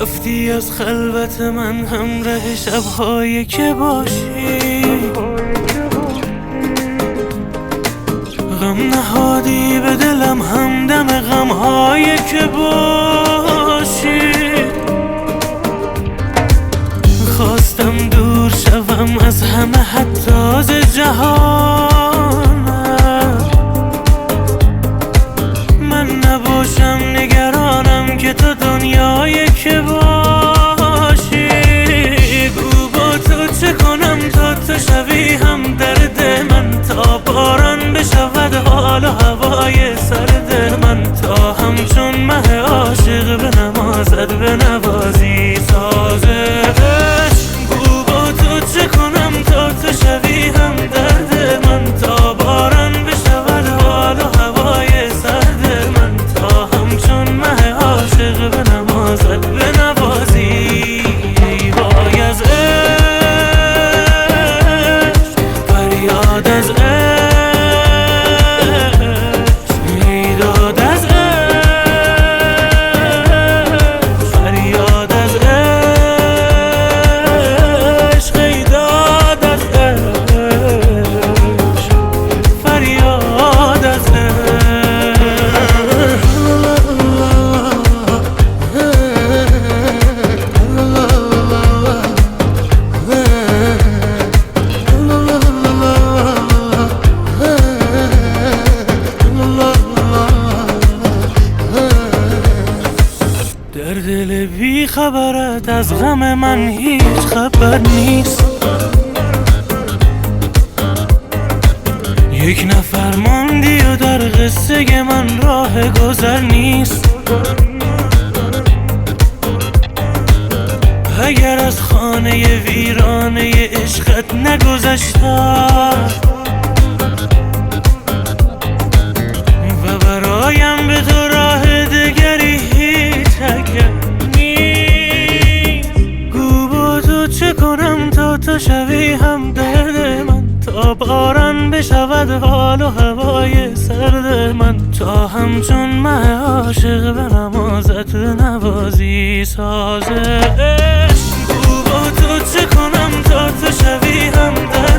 رفتی از خلوت من همراه شب‌هایی که باشی، غم نهادی به دلم همدم غم‌هایی که باشی. خواستم دور شوم از همه حتی از جهانم، من نباشم نگرانم که تو دنیایی که باشی. گو با تو چه کنم تا تو شوی هم درد من، تا باران بشود حال و هوای سرد من، تا همچون مه عاشق به نمازد به نوازی سازش. گو با تو چه کنم تا تو شوی هم درد من، تا باران بشود حال و هوای سرد من، تا همچون مه عاشق به نمازد به نوازی. ای وای از عشق، فریاد از عشق، بیداد از عشق، فریاد از عشق، بیداد از عشق، فریاد از در دل بی خبرت از غم من هیچ خبر نیست. یک نفر ماندی و در قصه من راه گذر نیست. اگر از خانه ویرانه عشقت نگذشتم و برایم به تو راه دگری هیچ اگر نیست. گو با تو چه کنم تا تو شوی هم درد من، تا باران بشود حال و هوای سرد من، تا همچون مه عاشق به نمازت به نوازی سازش. گو با تو چه کنم تا تو شوی هم درد